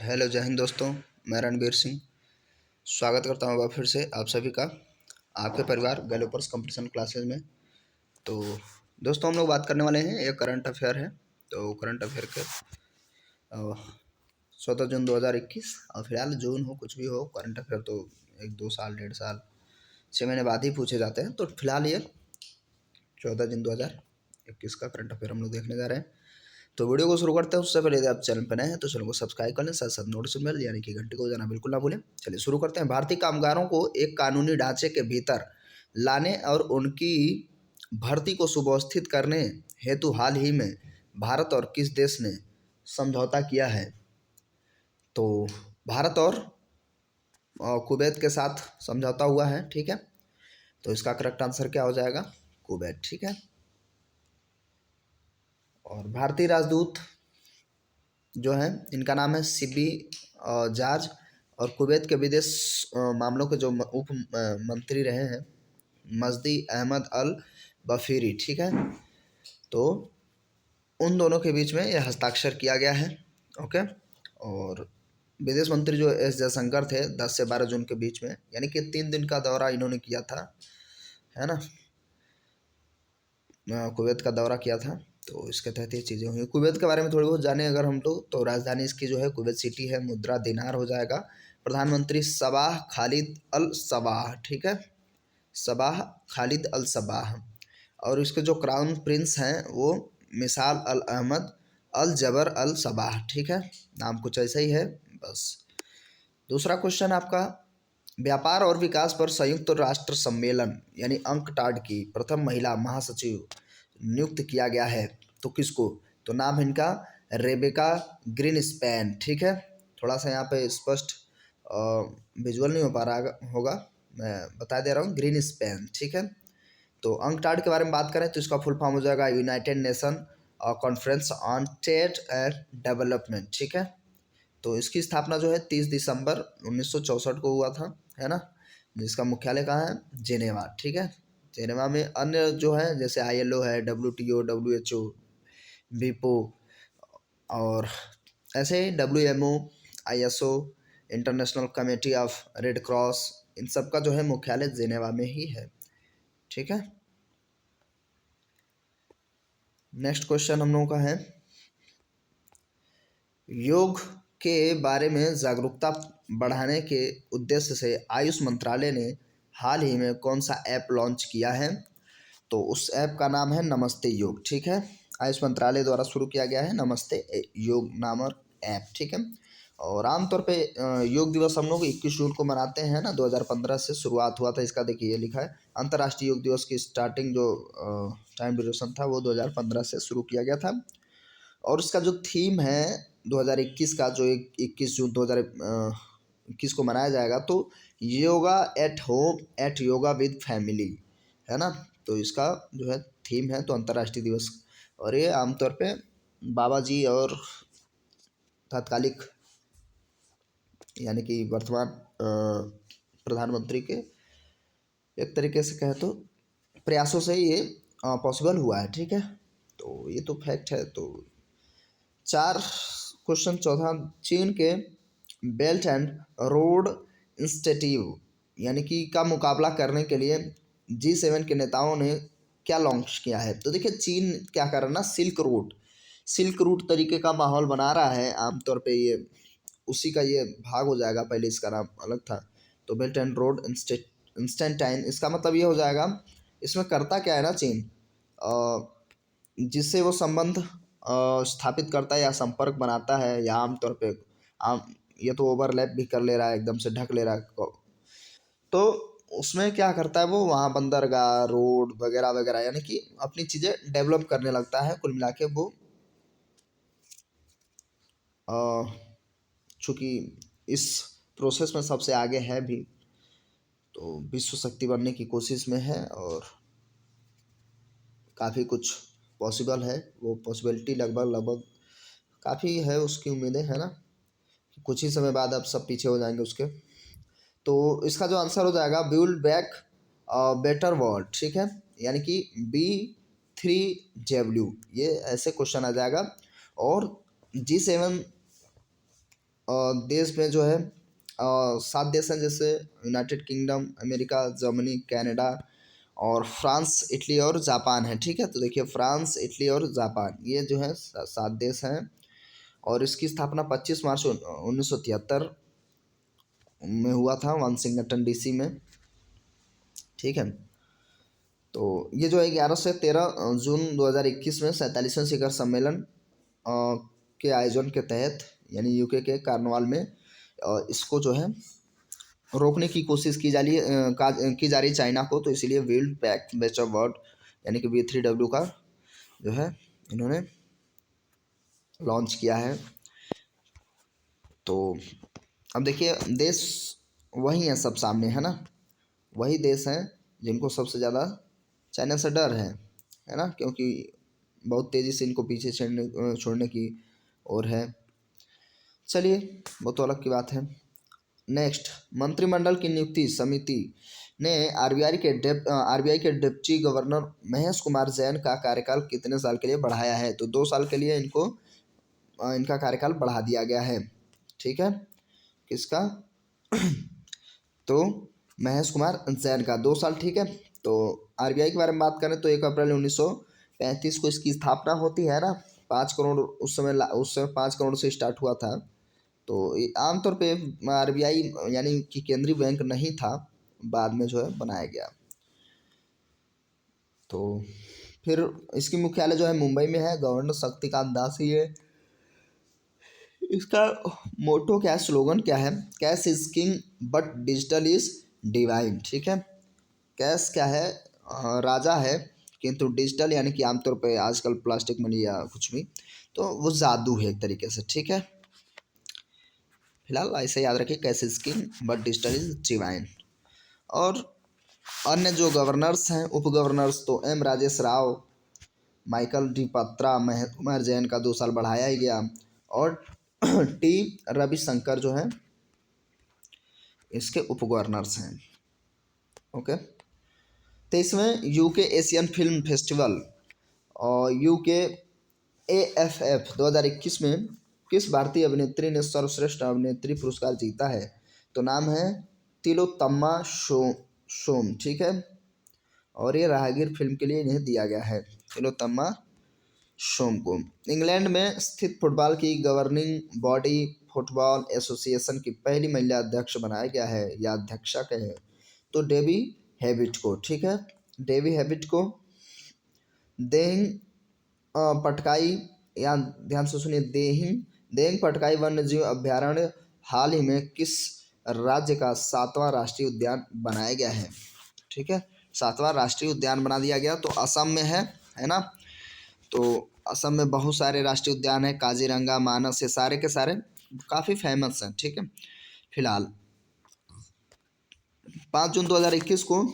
Hello जय हिंद दोस्तों। मैं रणबीर सिंह स्वागत करता हूँ फिर से आप सभी का आपके परिवार गैलोपर्स कंपटीशन क्लासेस में। तो दोस्तों हम लोग बात करने वाले हैं, एक करंट अफेयर है। तो करंट अफेयर के 14 जून 2021 और फिलहाल जून हो कुछ भी हो, करंट अफेयर तो 1-2 साल 1.5 साल 6 महीने बाद ही पूछे जाते हैं। तो फिलहाल ये 14 जून 2021 का करंट अफेयर हम लोग देखने जा रहे हैं। तो वीडियो को शुरू करते हैं। उससे पहले यदि आप चैनल पर नए हैं तो चैनल को सब्सक्राइब कर लें, साथ साथ नोटिफिकेशन बेल यानी कि घंटी को बजाना बिल्कुल ना भूलें। चलिए शुरू करते हैं। भारतीय कामगारों को एक कानूनी ढांचे के भीतर लाने और उनकी भर्ती को सुव्यवस्थित करने हेतु हाल ही में भारत और किस देश ने समझौता किया है? तो भारत और कुवैत के साथ समझौता हुआ है, ठीक है। तो इसका करेक्ट आंसर क्या हो जाएगा? कुवैत, ठीक है। और भारतीय राजदूत जो है इनका नाम है सिबी जार्ज, और कुवैत के विदेश मामलों के जो उप मंत्री रहे हैं मजदी अहमद अल बफीरी, ठीक है। तो उन दोनों के बीच में यह हस्ताक्षर किया गया है, ओके। और विदेश मंत्री जो एस जयशंकर थे 10 से 12 जून के बीच में, यानी कि 3 दिन का दौरा इन्होंने किया था, है ना, कुवैत का दौरा किया था। तो इसके तहत ये चीज़ें हुई। कुवैत के बारे में थोड़ी बहुत जाने अगर हम लोग, तो राजधानी इसकी जो है कुवैत सिटी है, मुद्रा दिनार हो जाएगा। प्रधानमंत्री सबाह खालिद अल सबाह, ठीक है, सबाह खालिद अल सबाह। और इसके जो क्राउन प्रिंस हैं वो मिसाल अल अहमद अल जबर अल सबाह, ठीक है। नाम कुछ ऐसा ही है बस। दूसरा क्वेश्चन आपका, व्यापार और विकास पर संयुक्त राष्ट्र सम्मेलन यानी अंकटाड की प्रथम महिला महासचिव नियुक्त किया गया है, तो किसको? तो नाम इनका रेबेका ग्रीनस्पैन, ठीक है। थोड़ा सा यहाँ पे स्पष्ट विजुअल नहीं हो पा रहा होगा, मैं बता दे रहा हूँ, ग्रीनस्पैन, ठीक है। तो अंकटाड के बारे में बात करें तो इसका फुल फॉर्म हो जाएगा United nation conference on trade and development, ठीक है। तो इसकी स्थापना जो है 30 दिसंबर 1964 को हुआ था, है ना, जिसका मुख्यालय कहाँ है? जेनेवा, ठीक है। जेनेवा में अन्य जो है जैसे ILO है, WTO, WHO, विपो, और ऐसे ही WMO, ISO, International Committee of Red Cross, इन सब का जो है मुख्यालय जेनेवा में ही है, ठीक है। नेक्स्ट क्वेश्चन हम लोगों का है, योग के बारे में जागरूकता बढ़ाने के उद्देश्य से आयुष मंत्रालय ने हाल ही में कौन सा ऐप लॉन्च किया है? तो उस ऐप का नाम है नमस्ते योग, ठीक है। आयुष मंत्रालय द्वारा शुरू किया गया है नमस्ते योग नामक ऐप, ठीक है। और आमतौर पे योग दिवस हम लोग 21 जून को मनाते हैं ना, 2015 से शुरुआत हुआ था इसका। देखिए ये लिखा है, अंतर्राष्ट्रीय योग दिवस की स्टार्टिंग जो टाइम ड्यूरेशन था वो 2015 से शुरू किया गया था। और इसका जो थीम है 2021 का, जो 21 जून 2021 को मनाया जाएगा, तो yoga at home at yoga with family, है ना। तो इसका जो है थीम है तो अंतर्राष्ट्रीय दिवस। और ये आमतौर पे बाबा जी और तात्कालिक यानी कि वर्तमान प्रधानमंत्री के एक तरीके से कहे तो प्रयासों से ये पॉसिबल हुआ है, ठीक है। तो ये तो फैक्ट है। तो 4 क्वेश्चन चौथा, चीन के बेल्ट एंड रोड इंस्टीट्यूट यानी कि का मुकाबला करने के लिए G7 के नेताओं ने क्या लॉन्च किया है? तो देखिए चीन क्या कर रहा है ना, सिल्क रूट तरीके का माहौल बना रहा है। आमतौर पे ये उसी का ये भाग हो जाएगा, पहले इसका नाम अलग था। तो बेल्ट एंड रोड इंस्टेंटाइन, इसका मतलब ये हो जाएगा, इसमें करता क्या है ना चीन, जिससे वो संबंध स्थापित करता है या संपर्क बनाता है, या आमतौर पे आम ये तो ओवरलैप भी कर ले रहा है, एकदम से ढक ले रहा है। तो उसमें क्या करता है वो, वहाँ बंदरगाह, रोड वगैरह वगैरह, यानी कि अपनी चीज़ें डेवलप करने लगता है। कुल मिला के वो चूँकि इस प्रोसेस में सबसे आगे है भी, तो विश्व शक्ति बनने की कोशिश में है और काफ़ी कुछ पॉसिबल है। वो पॉसिबिलिटी लगभग काफ़ी है, उसकी उम्मीदें, है ना। कुछ ही समय बाद अब सब पीछे हो जाएंगे उसके। तो इसका जो आंसर हो जाएगा बिल्ड बैक बेटर वर्ल्ड, ठीक है, यानी कि B3W, ये ऐसे क्वेश्चन आ जाएगा। और G7 देश में जो है 7 देश हैं, जैसे United kingdom, America, Germany, Canada और फ्रांस, इटली और जापान है। ठीक है, तो देखिए फ्रांस, इटली और जापान ये जो है 7 देश हैं। और इसकी स्थापना 25 मार्च 1973 में हुआ था वाशिंगटन डीसी में। ठीक है, तो ये जो है 11 से 13 जून 2021 में 47वें शिखर सम्मेलन के आयोजन के तहत, यानी यूके के कार्नवाल में इसको जो है रोकने की कोशिश की जा रही चाइना को। तो इसीलिए world pact best of world यानी कि V3W का जो है इन्होंने लॉन्च किया है। तो अब देखिए देश वही है, सब सामने है ना, वही देश हैं जिनको सबसे ज़्यादा चाइना से डर है ना, क्योंकि बहुत तेज़ी से इनको पीछे छोड़ने की ओर है। चलिए वो तो अलग की बात है। नेक्स्ट, मंत्रिमंडल की नियुक्ति समिति ने आरबीआई के डिप्टी गवर्नर महेश कुमार जैन का कार्यकाल कितने साल के लिए बढ़ाया है? तो 2 साल के लिए इनका कार्यकाल बढ़ा दिया गया है। ठीक है, किसका? तो महेश कुमार जैन का 2 साल। ठीक है, तो आरबीआई के बारे में बात करें तो 1 अप्रैल 1935 को इसकी स्थापना होती है ना। 5 करोड़ उस समय 5 करोड़ से स्टार्ट हुआ था। तो आमतौर पे आरबीआई यानी कि केंद्रीय बैंक नहीं था, बाद में जो है बनाया गया। तो फिर इसकी मुख्यालय जो है मुंबई में है। गवर्नर शक्तिकांत दास ही है। इसका मोटो क्या है, स्लोगन क्या है? Cash is king but digital is divine. ठीक है, कैश क्या है? राजा है, किंतु डिजिटल यानी कि आमतौर पे आजकल प्लास्टिक मनी या कुछ भी, तो वो जादू है एक तरीके से। ठीक है, फिलहाल ऐसे याद रखिए, cash is king but digital is divine. और अन्य जो गवर्नर्स हैं, उप गवर्नर्स, तो M Rajesh Rao, Michael D Patra, Mahesh Kumar Jain का 2 साल बढ़ाया ही गया। और टी रविशंकर जो है इसके उप गवर्नर्स हैं। ओके, 23वें यूके एशियन फिल्म फेस्टिवल और यूके AFF 2021 में किस भारतीय अभिनेत्री ने सर्वश्रेष्ठ अभिनेत्री पुरस्कार जीता है? तो नाम है तिलोत्तमा सोम। ठीक है, और ये राहगीर फिल्म के लिए इन्हें दिया गया है, तिलोत्तमा सोम को। इंग्लैंड में स्थित फुटबॉल की गवर्निंग बॉडी फुटबॉल एसोसिएशन की पहली महिला अध्यक्ष बनाया गया है, या अध्यक्षा कहें तो डेबी हैबिट को। ठीक है, डेबी हैबिट को। देहिंग पटकाई, या ध्यान से सुनिए, देहिंग पटकाई वन्य जीव अभ्यारण्य हाल ही में किस राज्य का 7वां राष्ट्रीय उद्यान बनाया गया है? ठीक है, 7वां राष्ट्रीय उद्यान बना दिया गया, तो असम में है ना। तो असम में बहुत सारे राष्ट्रीय उद्यान हैं, काजीरंगा, मानस, ये सारे के सारे काफ़ी फेमस हैं। ठीक है, फिलहाल 5 जून 2021 को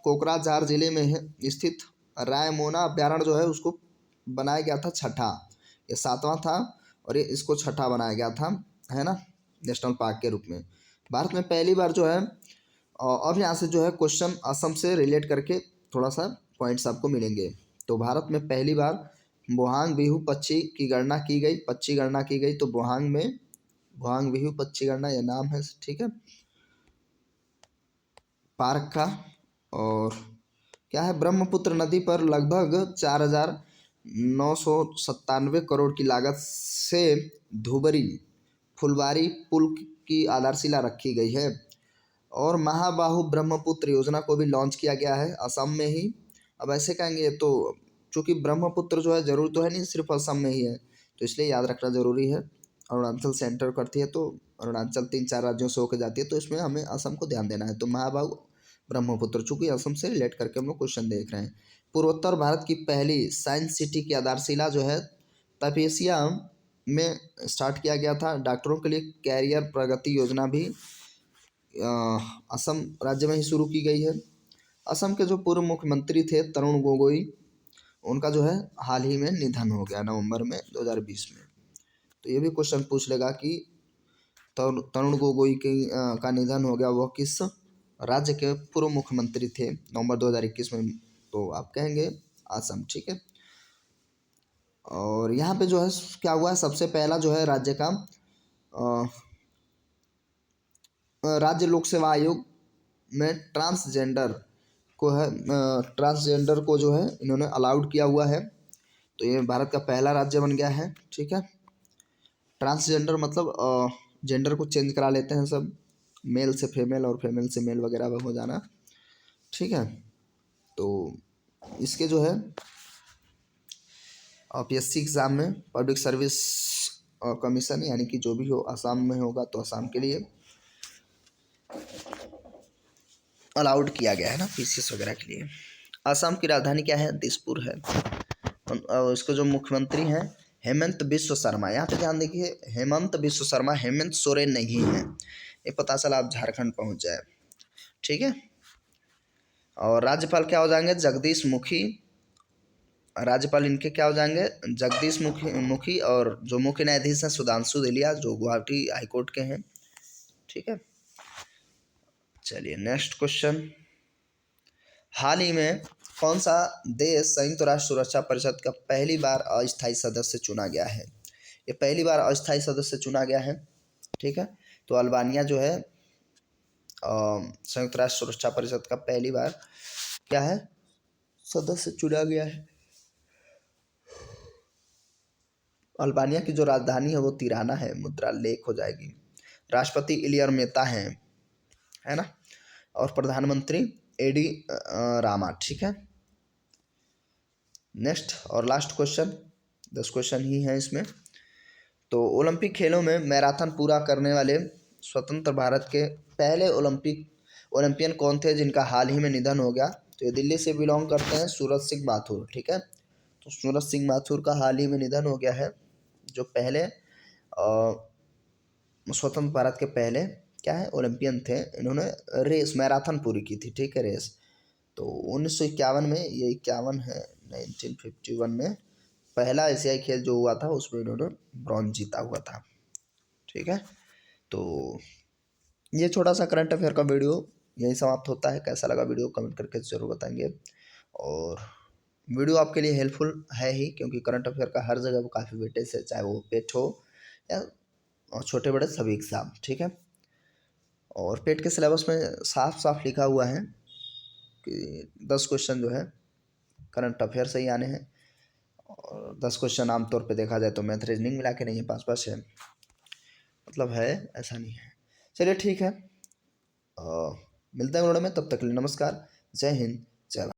कोकराझार जिले में स्थित रायमोना अभ्यारण्य जो है उसको बनाया गया था छठा। ये 7वां था और ये इसको छठा बनाया गया था, है ना, नेशनल पार्क के रूप में। भारत में पहली बार जो है अब यहाँ से जो है क्वेश्चन असम से रिलेट करके थोड़ा सा पॉइंट्स आपको मिलेंगे। तो भारत में पहली बार बोहांग बिहू पक्षी की गणना की गई। तो बोहांग में बोहांग बिहू पक्षी गणना ये नाम है। ठीक है, पार्क का। और क्या है, ब्रह्मपुत्र नदी पर लगभग 4,997 करोड़ की लागत से धुबरी फुलबारी पुल की आधारशिला रखी गई है। और महाबाहु ब्रह्मपुत्र योजना को भी लॉन्च किया गया है असम में ही। अब ऐसे कहेंगे तो चूँकि ब्रह्मपुत्र जो है ज़रूर तो है नहीं सिर्फ असम में ही है, तो इसलिए याद रखना ज़रूरी है। अरुणाचल से एंटर करती है, तो अरुणाचल 3-4 राज्यों से होकर जाती है, तो इसमें हमें असम को ध्यान देना है। तो महाबाहु ब्रह्मपुत्र, चूँकि असम से रिलेट करके हम लोग क्वेश्चन देख रहे हैं। पूर्वोत्तर भारत की पहली साइंस सिटी की आधारशिला जो है तपेसिया में स्टार्ट किया गया था। डॉक्टरों के लिए कैरियर प्रगति योजना भी असम राज्य में ही शुरू की गई है। असम के जो पूर्व मुख्यमंत्री थे तरुण गोगोई, उनका जो है हाल ही में निधन हो गया नवंबर में 2020 में। तो ये भी क्वेश्चन पूछ लेगा कि तरुण गोगोई का निधन हो गया, वह किस राज्य के पूर्व मुख्यमंत्री थे नवंबर 2021 में? तो आप कहेंगे असम। ठीक है, और यहाँ पे जो है क्या हुआ, सबसे पहला जो है राज्य का राज्य लोक सेवा आयोग में ट्रांसजेंडर को जो है इन्होंने अलाउड किया हुआ है। तो ये भारत का पहला राज्य बन गया है। ठीक है, ट्रांसजेंडर मतलब जेंडर को चेंज करा लेते हैं सब, मेल से फीमेल और फीमेल से मेल वगैरह हो जाना। ठीक है, तो इसके जो है PSC एग्ज़ाम में पब्लिक सर्विस कमीशन यानी कि जो भी हो आसाम में होगा तो आसाम के लिए अलाउड किया गया है ना, PCS वगैरह के लिए। आसाम की राजधानी क्या है? दिसपुर है। और इसके जो मुख्यमंत्री हैं हेमंत बिश्व शर्मा। यहाँ पे ध्यान देखिए, हेमंत बिश्व शर्मा, हेमंत सोरेन नहीं है। ये पता चला आप झारखंड पहुँच जाए। ठीक है, और राज्यपाल क्या हो जाएंगे? जगदीश मुखी। राज्यपाल इनके क्या हो जाएंगे? जगदीश मुखी। और जो मुख्य न्यायाधीश हैं सुधांशु धलिया, जो गुवाहाटी हाईकोर्ट के हैं। ठीक है, चलिए नेक्स्ट क्वेश्चन। हाल ही में कौन सा देश संयुक्त राष्ट्र सुरक्षा परिषद का पहली बार अस्थायी सदस्य चुना गया है? ये पहली बार अस्थायी सदस्य चुना गया है। ठीक है, तो अल्बानिया जो है संयुक्त राष्ट्र सुरक्षा परिषद का पहली बार क्या है? सदस्य चुना गया है। अल्बानिया की जो राजधानी है वो तिराना है, मुद्रा लेक हो जाएगी। राष्ट्रपति इलियर मेहता है ना, और प्रधानमंत्री एडी रामा। ठीक है, नेक्स्ट और लास्ट क्वेश्चन, 10 क्वेश्चन ही हैं इसमें। तो ओलंपिक खेलों में मैराथन पूरा करने वाले स्वतंत्र भारत के पहले ओलंपियन कौन थे जिनका हाल ही में निधन हो गया? तो ये दिल्ली से बिलोंग करते हैं, सूरज सिंह माथुर। ठीक है, तो सूरज सिंह माथुर का हाल ही में निधन हो गया है, जो पहले स्वतंत्र भारत के पहले क्या है ओलंपियन थे। इन्होंने रेस मैराथन पूरी की थी। ठीक है, रेस तो 1951 में, ये 51 है, 1951 में पहला एशियाई खेल जो हुआ था उसमें इन्होंने ब्रॉन्ज जीता हुआ था। ठीक है, तो ये छोटा सा करंट अफेयर का वीडियो यही समाप्त होता है। कैसा लगा वीडियो कमेंट करके ज़रूर बताएंगे। और वीडियो आपके लिए हेल्पफुल है ही, क्योंकि करंट अफेयर का हर जगह वो काफ़ी वेटेज है, चाहे वो पेट हो या छोटे बड़े सभी एग्ज़ाम। ठीक है, और पेट के सिलेबस में साफ साफ लिखा हुआ है कि 10 क्वेश्चन जो है करंट अफेयर से ही आने हैं, और 10 क्वेश्चन आमतौर पे देखा जाए तो मैथ रीजनिंग मिला के नहीं है, 5-5 है, मतलब है, ऐसा नहीं है। चलिए ठीक है, मिलते हैं वीडियो में, तब तक के लिए नमस्कार, जय हिंद, जय भारत।